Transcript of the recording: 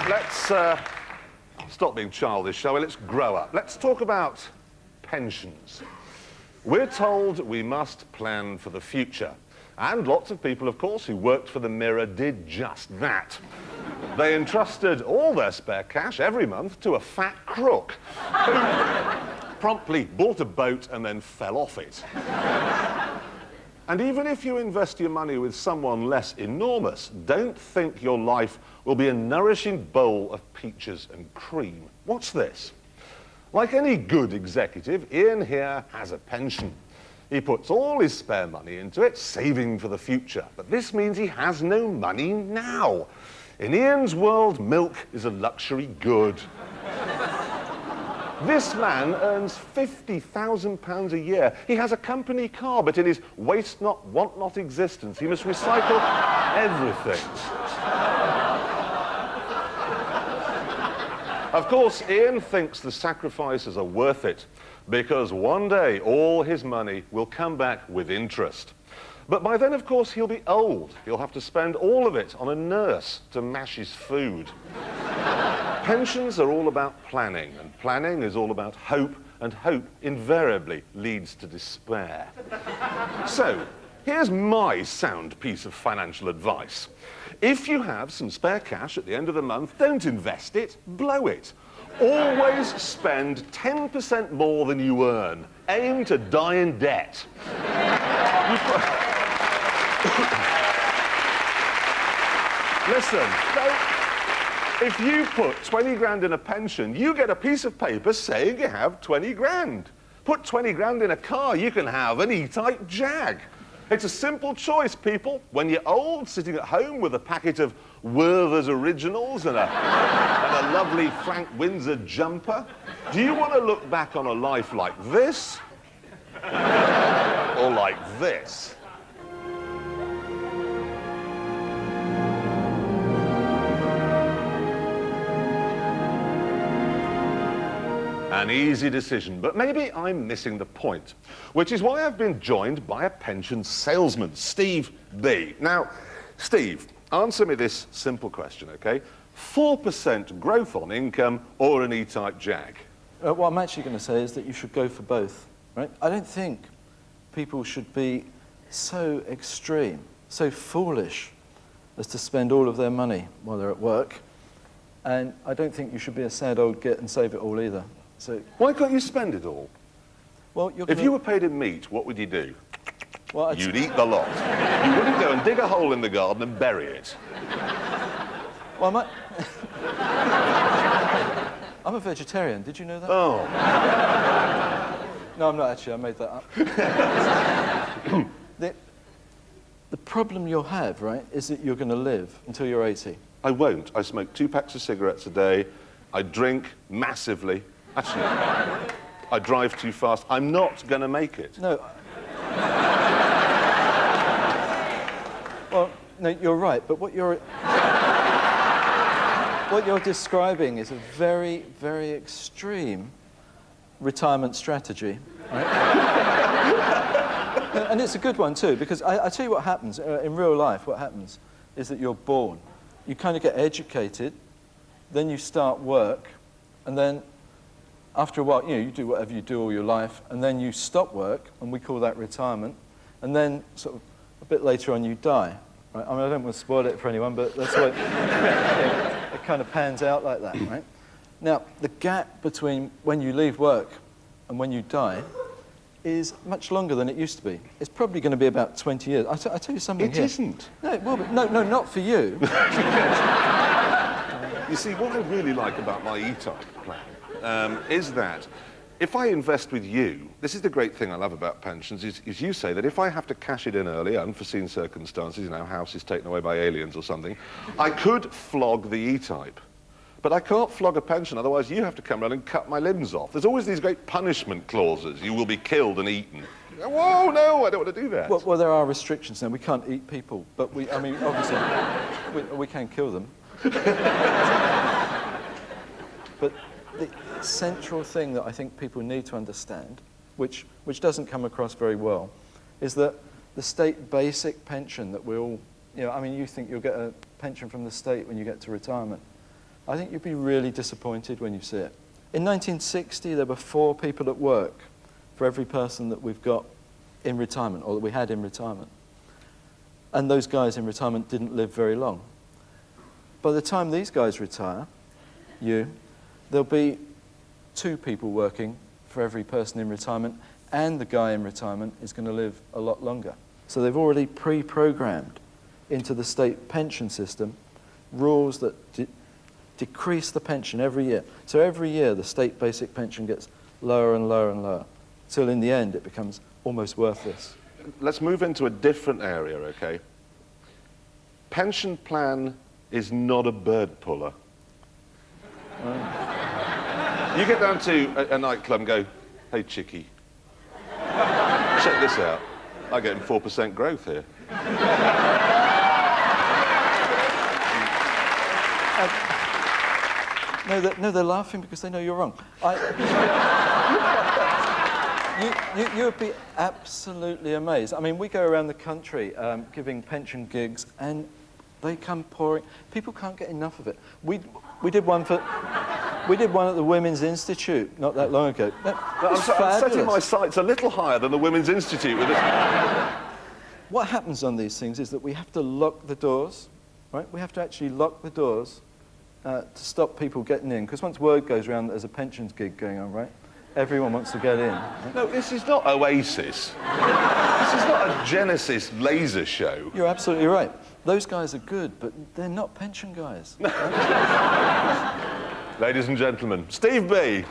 let's stop being childish, shall we? Let's grow up. Let's talk about pensions. We're told we must plan for the future. And lots of people, of course, who worked for the Mirror did just that. They entrusted all their spare cash every month to a fat crook who promptly bought a boat and then fell off it. And even if you invest your money with someone less enormous, don't think your life will be a nourishing bowl of peaches and cream. What's this? Like any good executive, Ian here has a pension. He puts all his spare money into it, saving for the future. But this means he has no money now. In Ian's world, milk is a luxury good. This man earns £50,000 a year. He has a company car, but in his waste not, want not existence, he must recycle everything. Of course, Ian thinks the sacrifices are worth it, because one day all his money will come back with interest. But by then, of course, he'll be old. He'll have to spend all of it on a nurse to mash his food. Pensions are all about planning, and planning is all about hope, and hope invariably leads to despair. So, here's my sound piece of financial advice. If you have some spare cash at the end of the month, don't invest it, blow it. Always spend 10% more than you earn. Aim to die in debt. Listen, if you put 20 grand in a pension, you get a piece of paper saying you have 20 grand. Put 20 grand in a car, you can have an E-Type Jag. It's a simple choice, people. When you're old, sitting at home with a packet of Werther's Originals and a lovely Frank Windsor jumper, do you want to look back on a life like this? Or like this? An easy decision, but maybe I'm missing the point, which is why I've been joined by a pension salesman, Steve B. Now, Steve, answer me this simple question, okay? 4% growth on income or an E-Type Jag? What I'm actually going to say is that you should go for both, right? I don't think people should be so extreme, so foolish as to spend all of their money while they're at work. And I don't think you should be a sad old git and save it all either. So, why can't you spend it all? Well, if you were paid in meat, what would you do? Well, you'd eat the lot. You wouldn't go and dig a hole in the garden and bury it. Well, I'm a vegetarian. Did you know that? Oh. No, I'm not actually. I made that up. The problem you'll have, right, is that you're going to live until you're 80. I won't. I smoke 2 packs of cigarettes a day. I drink massively. Actually, I drive too fast. I'm not going to make it. No. Well, no, you're right, but what you're describing is a very, very extreme retirement strategy, right? And it's a good one, too, because I tell you what happens. In real life, what happens is that you're born. You kind of get educated, then you start work, and then after a while, you know, you do whatever you do all your life, and then you stop work, and we call that retirement, and then sort of a bit later on you die. Right? I mean, I don't want to spoil it for anyone, but that's what it kind of pans out like that, right? Now, the gap between when you leave work and when you die is much longer than it used to be. It's probably going to be about 20 years. I tell you something It here. isn't. No, it will be. No, not for you. You see, what I really like about my E-Type plan is that if I invest with you, this is the great thing I love about pensions, is you say that if I have to cash it in early, unforeseen circumstances, you know, house is taken away by aliens or something, I could flog the E-Type. But I can't flog a pension, otherwise you have to come around and cut my limbs off. There's always these great punishment clauses. You will be killed and eaten. Whoa, no, I don't want to do that. Well, there are restrictions now. We can't eat people, but I mean, obviously, we can kill them. But the central thing that I think people need to understand, which doesn't come across very well, is that the state basic pension that we all, you know, I mean, you think you'll get a pension from the state when you get to retirement. I think you'd be really disappointed when you see it. In 1960, there were 4 people at work for every person that we've got in retirement, or that we had in retirement. And those guys in retirement didn't live very long. By the time these guys retire, there'll be 2 people working for every person in retirement, and the guy in retirement is going to live a lot longer. So they've already pre-programmed into the state pension system rules that decrease the pension every year. So every year the state basic pension gets lower and lower and lower, till in the end it becomes almost worthless. Let's move into a different area, okay? Pension plan is not a bird puller. You get down to a nightclub and go, hey, chickie, check this out. I'm getting 4% growth here. No, they're laughing because they know you're wrong. You would be absolutely amazed. I mean, we go around the country giving pension gigs, and they come pouring. People can't get enough of it. We did one at the Women's Institute not that long ago. I'm setting my sights a little higher than the Women's Institute with this. What happens on these things is that we have to lock the doors, right? We have to actually lock the doors to stop people getting in, because once word goes around that there's a pensions gig going on, right? Everyone wants to get in. Right? No, this is not Oasis. This is not a Genesis laser show. You're absolutely right. Those guys are good, but they're not pension guys. Ladies and gentlemen, Steve B.